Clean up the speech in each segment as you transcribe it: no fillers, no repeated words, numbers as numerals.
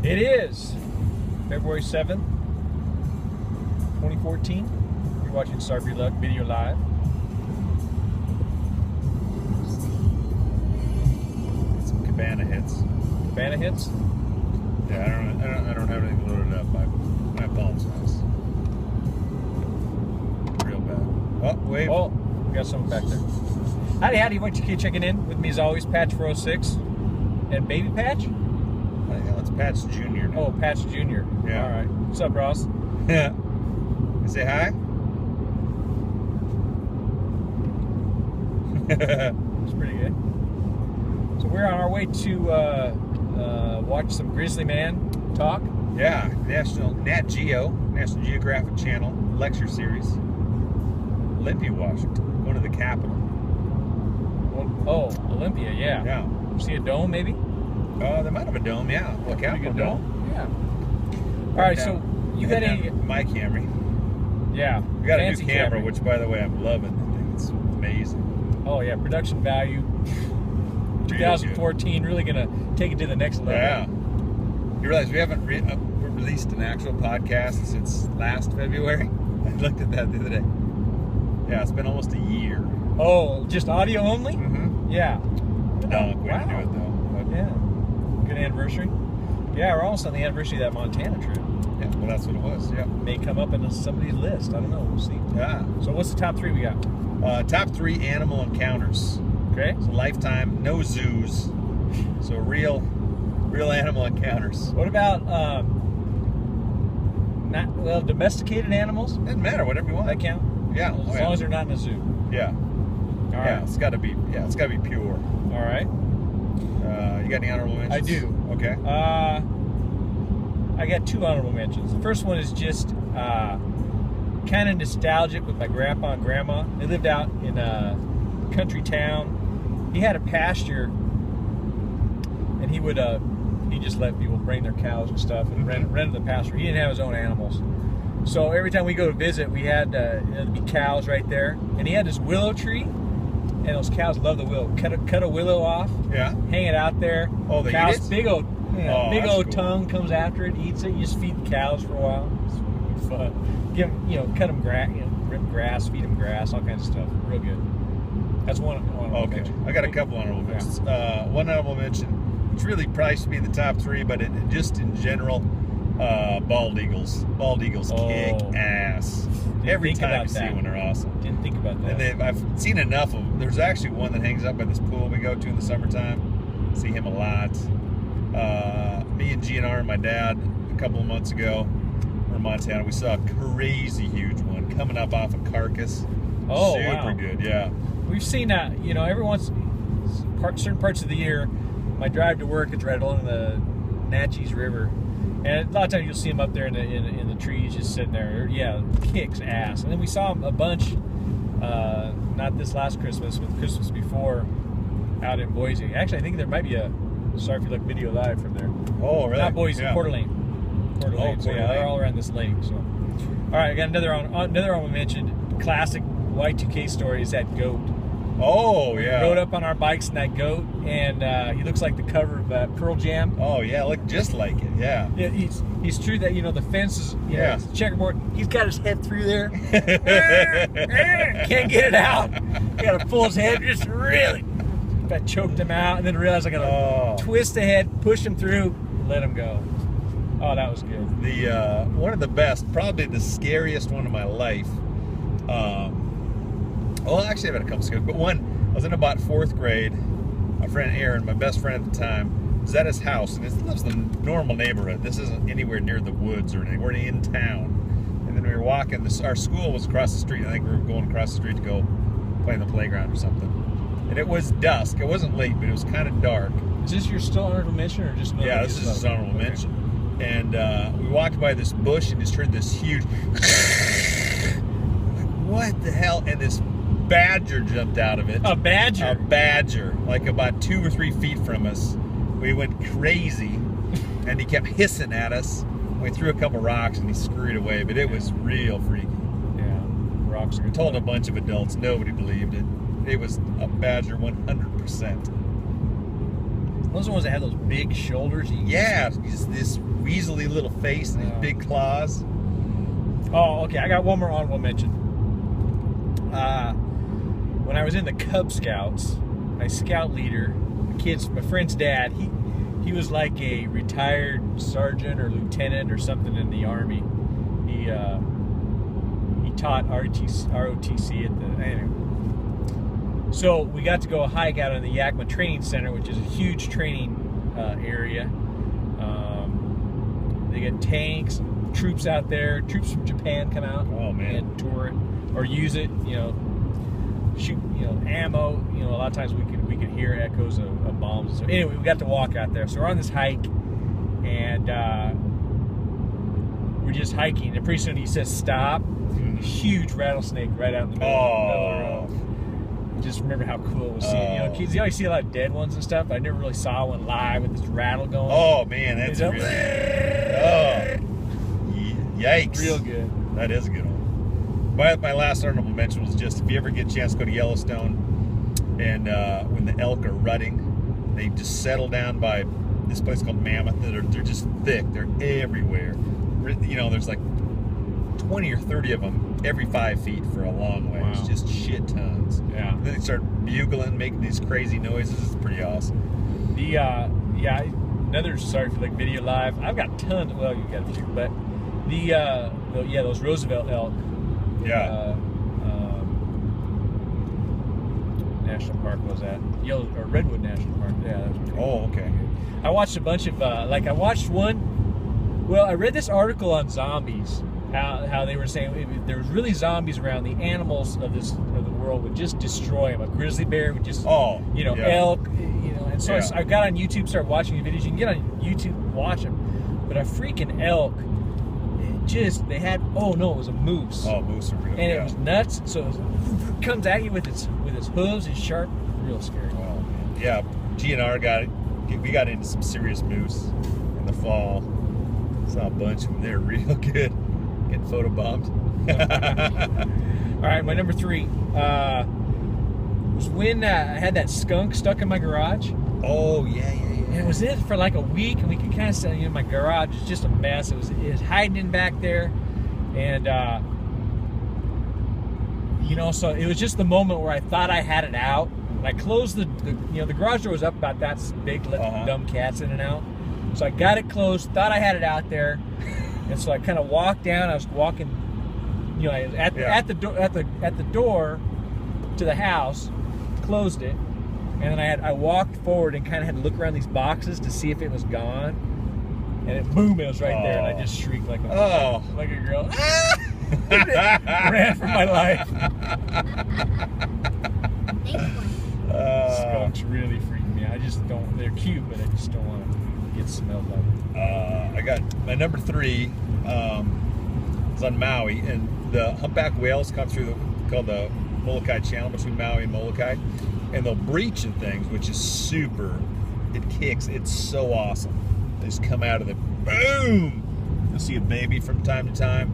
It is February 7th, 2014. You're watching Starfleet Luck Video Live. Some Cabana hits. Cabana hits? Yeah, I don't have anything loaded up. I apologize. Real bad. Oh, wait. Oh, we got someone back there. Howdy, what you checking in with me as always, Patch 406 and Baby Patch? What the hell? It's Patch Jr. now. Oh, Patch Jr. Yeah. All right. What's up, Ross? Yeah. You say hi? It's pretty good. So we're on our way to watch some Grizzly Man talk. Yeah, Nat Geographic Channel lecture series. Olympia, Washington. Going to the Capitol. Oh, Olympia, yeah. Yeah. See a dome, maybe? They might have a dome, yeah. Well, Pretty Capitol good Dome. Yeah. All right, so you got any? My Camry. Yeah. We got a new fancy camera, which, by the way, I'm loving. I think it's amazing. Oh yeah, production value. 2014, really gonna take it to the next level. Yeah. You realize we haven't released an actual podcast since last February? I looked at that the other day. Yeah, it's been almost a year. Oh, just audio only? Mm-hmm. Yeah. Dunk way to do Wow. it, though. But, Yeah. Good anniversary. Yeah, we're almost on the anniversary of that Montana trip. yeah, well, that's what it was. Yeah. May come up in somebody's list. I don't know. We'll see. Yeah. So what's the top three we got? Top 3 animal encounters. Okay. So lifetime, no zoos. So real animal encounters. What about domesticated animals? Doesn't matter, whatever you want. That count? Yeah. As long as they're not in a zoo. Yeah. All Yeah, right. it's got to be pure. All right. You got any honorable mentions? I do. Okay. I got 2 honorable mentions. The first one is just kind of nostalgic with my grandpa and grandma. They lived out in a country town. He had a pasture, and he would he just let people bring their cows and stuff and rented the pasture. He didn't have his own animals. So every time we go to visit, we had there'd be cows right there, and he had this willow tree, and those cows love the willow. Cut a willow off, Yeah. hang it out there. Oh, they cows, eat it? big old that's cool. tongue comes after it, eats it. You just feed the cows for a while. It's really fun. Give them, cut them grass, rip grass, feed them grass, all kinds of stuff. Real good. That's one honorable Okay. mention. I got a couple honorable mentions. One honorable mention, which really probably should be in the top 3, but just in general, bald eagles. Bald eagles kick ass. Every think time about you see that. one, they're awesome. Didn't think about that. And I've seen enough of them. There's actually one that hangs up by this pool we go to in the summertime. See him a lot. Me and GNR and my dad a couple of months ago were in Montana. We saw a crazy huge one coming up off a carcass. Oh, Super wow. good, yeah. We've seen that, every once, certain parts of the year, my drive to work is right along the Natchez River, and a lot of times you'll see them up there in the trees, just sitting there. Yeah, kicks ass. And then we saw them a bunch, not this last Christmas, but the Christmas before, out in Boise. Actually, I think there might be a Starfleet Luck Video Live from there. Oh, really? Not Boise, Yeah. Coeur d'Alene. Coeur d'Alene. So Coeur yeah, d'Alene. they're all around this lake. So, all right, I got another one mentioned. Classic Y2K story is that goat. Oh, We yeah. rode up on our bikes in that goat, and he looks like the cover of Pearl Jam. Oh, yeah, look just like it, yeah. Yeah, he's true that the fence is Yeah. it's checkerboard. He's got his head through there, can't get it out. He got to pull his head just really. That choked him out, and then realized I got to twist the head, push him through, let him go. Oh, that was good. The one of the best, probably the scariest one of my life. Well, actually, I've had a couple scary, but one, I was in about 4th grade. My friend Aaron, my best friend at the time, was at his house, and he lives in a normal neighborhood. This isn't anywhere near the woods or anything. We're in town. And then we were walking. Our school was across the street. I think we were going across the street to go play in the playground or something. And it was dusk. It wasn't late, but it was kind of dark. Is this your still honorable mention, or just Yeah, this is his honorable mention. And we walked by this bush and just heard this huge like, what the hell? And this badger jumped out of it. A badger? A badger, like about 2 or 3 feet from us. We went crazy, and he kept hissing at us. We threw a couple rocks, and he scurried away, but it was real freaky. Yeah, rocks are We good. told a bunch of adults, nobody believed it. It was a badger 100%. Those are the ones that have those big shoulders. Yeah, he's this weaselly little face and his big claws. Oh, okay. I got one more honorable mention. When I was in the Cub Scouts, my scout leader, my friend's dad, he was like a retired sergeant or lieutenant or something in the Army. He taught ROTC at the anyway. So we got to go hike out on the Yakima Training Center, which is a huge training area. They get tanks, troops out there. Troops from Japan come out and tour it or use it. Shoot ammo. A lot of times we could hear echoes of bombs. So anyway, we got to walk out there. So we're on this hike, and we're just hiking. And pretty soon he says stop. A huge rattlesnake right out in the middle of the road. Just remember how cool it was seeing. Kids, you always see a lot of dead ones and stuff. But I never really saw one live with this rattle going. Oh man, that's real. Yikes! Real good. That is a good one. My last honorable mention was just if you ever get a chance to go to Yellowstone, and when the elk are rutting, they just settle down by this place called Mammoth. They're just thick. They're everywhere. There's like 20 or 30 of them every 5 feet for a long way. Wow. It's just shit tons. Yeah. And then they start bugling, making these crazy noises. It's pretty awesome. Sorry for like video live. I've got tons. Well, you got a few, but those Roosevelt elk. Yeah. National Park was that? Redwood National Park. Yeah, that was pretty cool. Oh, okay. I watched a bunch of I watched one. Well, I read this article on zombies. How they were saying if there was really zombies around, the animals of the world would just destroy them. A grizzly bear would just, elk, And so I got on YouTube, started watching the videos. You can get on YouTube, watch them. But a freaking elk, they had. Oh no, it was a moose. Oh, moose are real. And it was nuts. So it comes at you with its hooves. It's sharp, real scary. Wow. Yeah, GNR we got into some serious moose in the fall. Saw a bunch of them. They're real good. Getting photobombed. All right, my number 3 was when I had that skunk stuck in my garage. Oh yeah. And it was in for like a week, and we could kind of say, my garage is just a mess. It was hiding in back there, and so it was just the moment where I thought I had it out. And I closed the garage door was up about that big, letting dumb cats in and out. So I got it closed, thought I had it out there. And so I kind of walked down. I was walking, at the door to the house, closed it, and then I walked forward and kind of had to look around these boxes to see if it was gone. And it was right there, and I just shrieked like a girl. Ran for my life. Skunks really freak me out. I just don't. They're cute, but I just don't want to get smelled like. I got my number 3 is on Maui, and the humpback whales come through called the Molokai Channel between Maui and Molokai, and they'll breach and things, which is super. It kicks. It's so awesome. They just come out of the boom. You'll see a baby from time to time.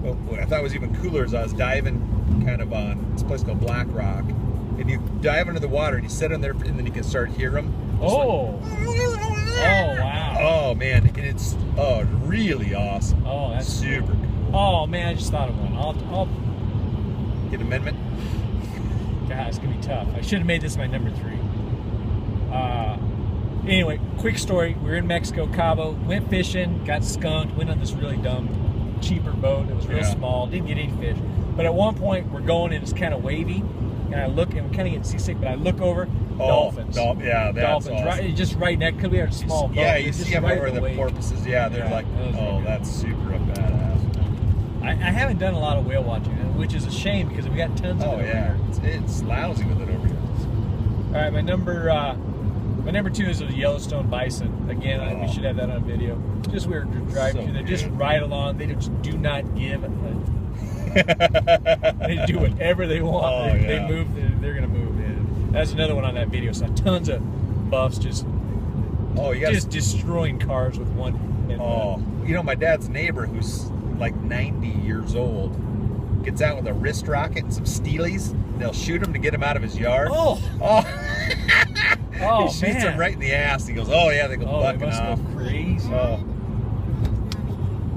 Well, what I thought was even cooler is I was diving kind of on this place called Black Rock, and you dive under the water and you sit on there, and then you can start hear them. Oh wow! Oh man, and it's really awesome. Oh, that's super cool. Oh man, I just thought of one. I'll get an amendment. God, it's gonna be tough. I should have made this my number 3. Anyway, quick story. We were in Mexico, Cabo. Went fishing, got skunked. Went on this really dumb, cheaper boat. It was real small. Didn't get any fish. But at one point, we're going and it's kind of wavy. And I look, and we're kind of getting seasick. But I look over. Dolphins. That's dolphins. Awesome. Just right next, because we had a small boat. Yeah, you see them over the porpoises. Yeah, they're that's super badass. I haven't done a lot of whale watching, which is a shame because we got tons of it over here. It's lousy with it over here. All right, my number 2 is the Yellowstone bison. Again, we should have that on video. Just we were driving through. They just ride along. They just do not give they do whatever they want. They move. They're gonna move. That's another one on that video. So tons of buffs just destroying cars with one. My dad's neighbor, who's like 90 years old, gets out with a wrist rocket and some Steelies. They'll shoot him to get him out of his yard. Oh, he shoots man. him right in the ass. He goes, oh yeah, they go Oh, they bucking must off. go crazy. Oh,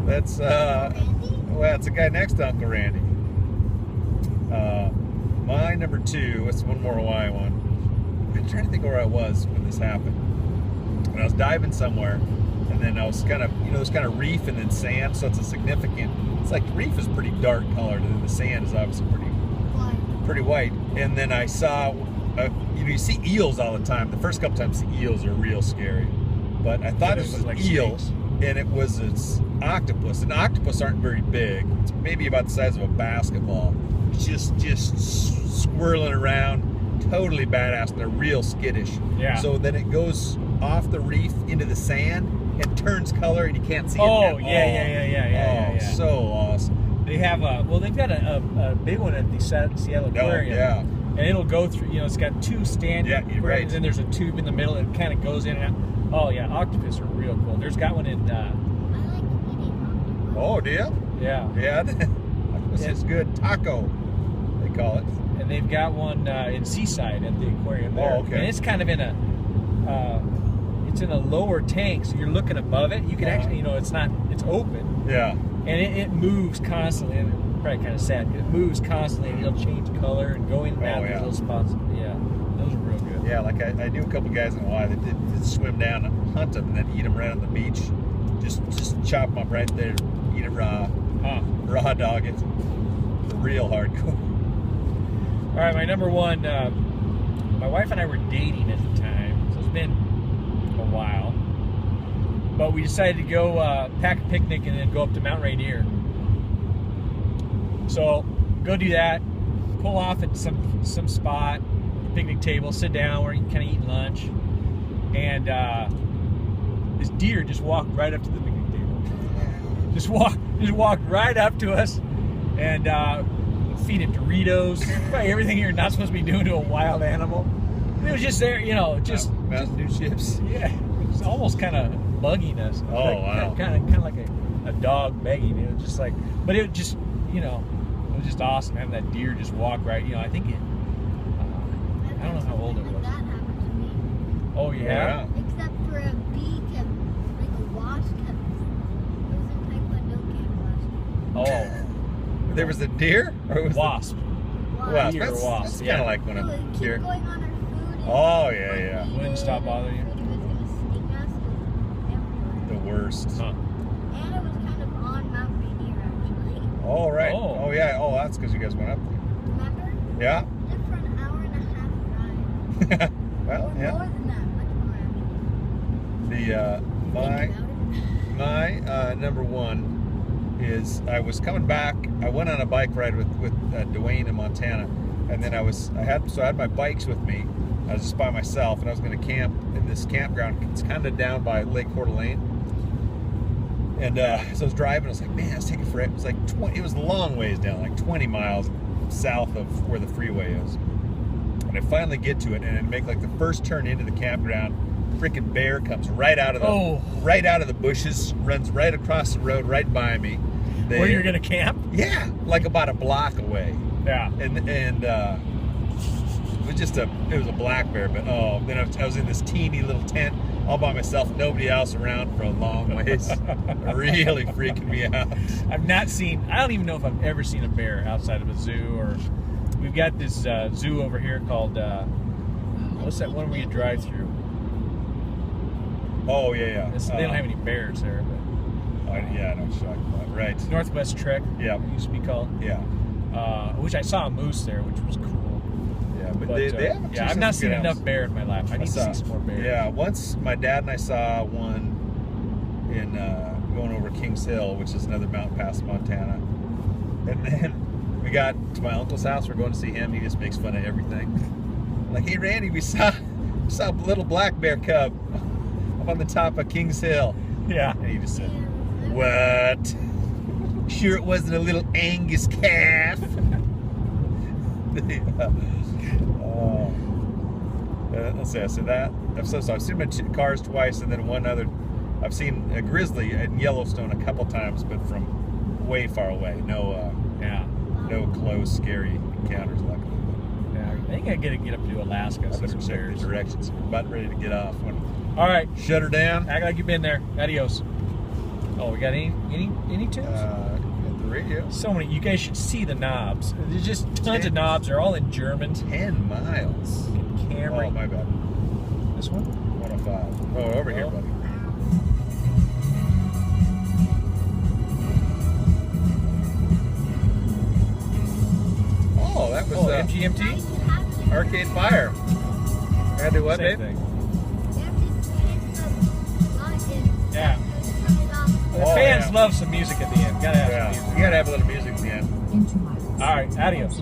that's well, it's a guy next to Uncle Randy. My number 2. It's one more Hawaii one. I'm trying to think where I was when this happened. When I was diving somewhere, and then I was kind of, there's kind of reef and then sand, so it's a significant. It's like the reef is pretty dark colored, and then the sand is obviously pretty white. And then I saw, you see eels all the time. The first couple times, the eels are real scary, but I thought it was like an eel, snakes. and it was an octopus. And octopus aren't very big. It's maybe about the size of a basketball. Just swirling around, totally badass, and they're real skittish. Yeah. So then it goes off the reef into the sand and turns color, and you can't see it. Oh, now. yeah. So awesome. They have they've got a big one at the Seattle Aquarium. yeah. And it'll go through, it's got 2 standing Yeah, you're aquariums, right. and then there's a tube in the middle, and it kind of goes in and out. Oh, yeah, octopus are real cool. There's got one in, I like eating octopus. Oh, do you? yeah. Yeah. Octopus is good. Taco, they call it. And they've got one in Seaside at the aquarium there. Oh, okay. And it's kind of in it's in a lower tank, so you're looking above it. You can actually, it's open, Yeah. and it moves constantly. And it's probably kind of sad, because it moves constantly, and it'll change color and go in and out of yeah. those spots. Yeah, those are real good. Yeah, like I knew a couple guys in Hawaii that did swim down and hunt them and then eat them right on the beach. Just chop them up right there, eat it raw. Huh. Raw dog it. Real hardcore. All right, my number 1. My wife and I were dating at the time, so it's been a while. But we decided to go pack a picnic and then go up to Mount Rainier. So go do that. Pull off at some spot, picnic table, sit down where you can kind of eat lunch, and this deer just walked right up to the picnic table. Just walked right up to us, and feed it Doritos, probably everything you're not supposed to be doing to a wild animal. It was just there, Mountain Dew chips. yeah, it's almost kind of bugging us. Oh, wow. Kind of like a dog begging. It was just like, but it just, it was just awesome having that deer just walk right. I think it. I don't know how old it Like was. that happened to me. Oh yeah. Except for a bee kept, like a wasp kept, it was in Taekwondo camp last year. Oh, There was a deer? Or was wasp. Wasp. Deer or That's, wasp, that's yeah. kind of like when It a would keep deer. going on our food. And Oh, yeah. Wouldn't stop bothering you? Food, it was gonna sting us. It The was worst. Huh. everywhere. And it was kind of on Mount Rainier, actually. Oh, right. Oh. Oh, yeah. Oh, that's because you guys went up Remember? there. Yeah. We did for an hour and a half drive. Well, Or yeah. more than that, much more actually. The my number 1 is I was coming back. I went on a bike ride with Dwayne in Montana, and then I had my bikes with me. I was just by myself, and I was going to camp in this campground. It's kind of down by Lake Coeur d'Alene. And so I was driving. I was like, man, it's taking forever. It was like 20. It was a long ways down, like 20 miles south of where the freeway is. And I finally get to it, and I make like the first turn into the campground. Freaking bear comes right out of the bushes, runs right across the road, right by me. Where you're gonna camp? Yeah, like about a block away. Yeah. And it was it was a black bear, but then I was in this teeny little tent all by myself, nobody else around for a long ways. Really freaking me out. I don't even know if I've ever seen a bear outside of a zoo. Or we've got this zoo over here called what's that one where you drive through? Oh yeah. They don't have any bears there, but Yeah, I know what you're talking about. Right. Northwest Trek. Yeah. It used to be called. Yeah. Which I saw a moose there, which was cool. Yeah, but But, they have yeah, I've not seen good enough animals. bear in my life. I need to see some more bears. Yeah, once my dad and I saw one in going over Kings Hill, which is another mountain pass in Montana. And then we got to my uncle's house. We're going to see him. He just makes fun of everything. Like, hey Randy, we saw a little black bear cub up on the top of Kings Hill. Yeah. And he just said, "What? Sure it wasn't a little Angus calf." Let's see, I said that. So I've seen my cars twice, and then one other. I've seen a grizzly in Yellowstone a couple times, but from way far away. No Yeah. close, scary encounters, luckily. Yeah. I think I gotta get up to Alaska. I So better some check the bears. directions. We're about ready to get off. All right, Shut her down. act like you've been there. Adios. Oh, we got any tunes? At the radio. So many. You guys should see the knobs. There's just tons 10. of knobs. They're all in German. 10 miles. Camry. Oh, my bad. This one? 105. Oh, over here, Oh. buddy. Oh, that was Oh, MGMT. Guys, you have to- Arcade Fire. Gotta do what, Same babe? thing. you have to hit the button. Yeah. To turn it off. The Oh, fans yeah. love some music at the end. Gotta have Yeah, some music. you gotta have a little music at the end. In 2 miles. All right, adios.